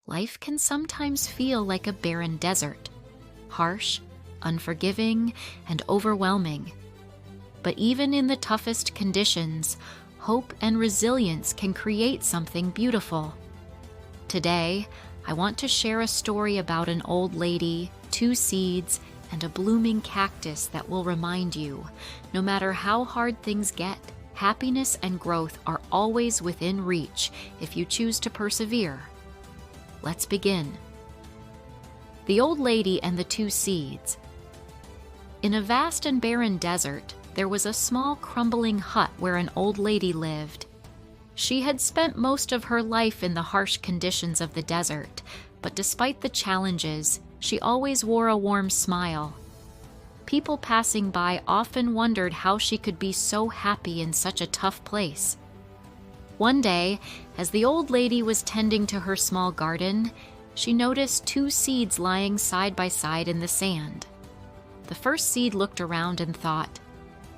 life can sometimes feel like a barren desert, harsh, unforgiving, and overwhelming. But even in the toughest conditions, hope and resilience can create something beautiful. Today, I want to share a story about an old lady, 2 seeds, and a blooming cactus that will remind you, no matter how hard things get, happiness and growth are always within reach if you choose to persevere. Let's begin. The Old Lady and the 2 Seeds. In a vast and barren desert, there was a small crumbling hut where an old lady lived. She had spent most of her life in the harsh conditions of the desert, but despite the challenges, she always wore a warm smile. People passing by often wondered how she could be so happy in such a tough place. One day, as the old lady was tending to her small garden, she noticed 2 seeds lying side by side in the sand. The first seed looked around and thought,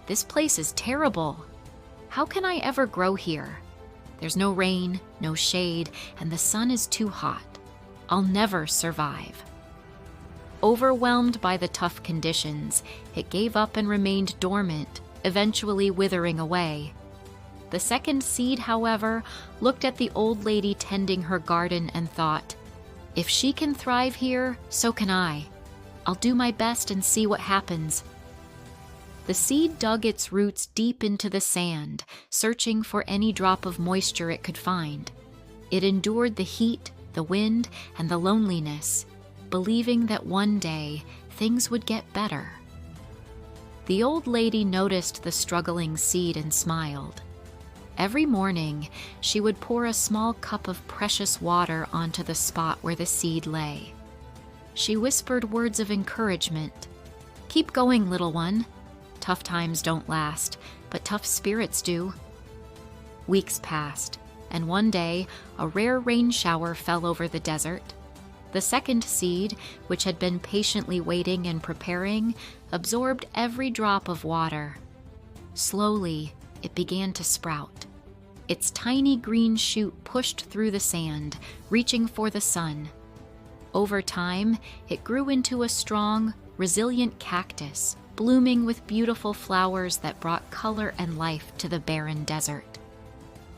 "This place is terrible. How can I ever grow here? There's no rain, no shade, and the sun is too hot. I'll never survive." Overwhelmed by the tough conditions, it gave up and remained dormant, eventually withering away. The second seed, however, looked at the old lady tending her garden and thought, "If she can thrive here, so can I. I'll do my best and see what happens." The seed dug its roots deep into the sand, searching for any drop of moisture it could find. It endured the heat, the wind, and the loneliness, believing that one day things would get better. The old lady noticed the struggling seed and smiled. Every morning, she would pour a small cup of precious water onto the spot where the seed lay. She whispered words of encouragement. "Keep going, little one. Tough times don't last, but tough spirits do." Weeks passed, and one day, a rare rain shower fell over the desert. The second seed, which had been patiently waiting and preparing, absorbed every drop of water. Slowly, it began to sprout. Its tiny green shoot pushed through the sand, reaching for the sun. Over time, it grew into a strong, resilient cactus, blooming with beautiful flowers that brought color and life to the barren desert.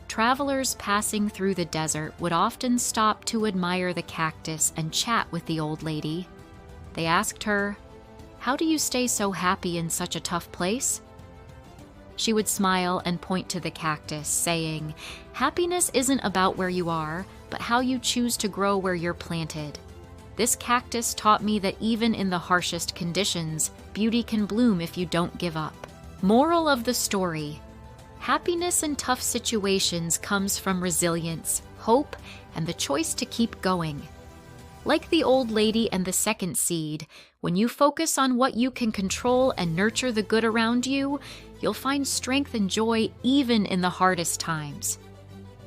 Travelers passing through the desert would often stop to admire the cactus and chat with the old lady. They asked her, "How do you stay so happy in such a tough place?" She would smile and point to the cactus, saying, "Happiness isn't about where you are, but how you choose to grow where you're planted. This cactus taught me that even in the harshest conditions, beauty can bloom if you don't give up." Moral of the story: happiness in tough situations comes from resilience, hope, and the choice to keep going. Like the old lady and the second seed, when you focus on what you can control and nurture the good around you, you'll find strength and joy even in the hardest times.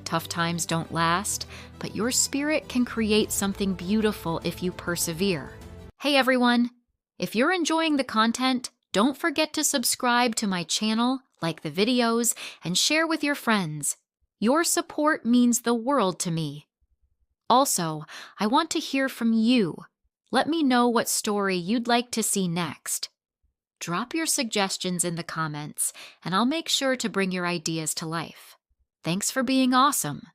Tough times don't last, but your spirit can create something beautiful if you persevere. Hey everyone! If you're enjoying the content, don't forget to subscribe to my channel, like the videos, and share with your friends. Your support means the world to me. Also, I want to hear from you. Let me know what story you'd like to see next. Drop your suggestions in the comments, and I'll make sure to bring your ideas to life. Thanks for being awesome.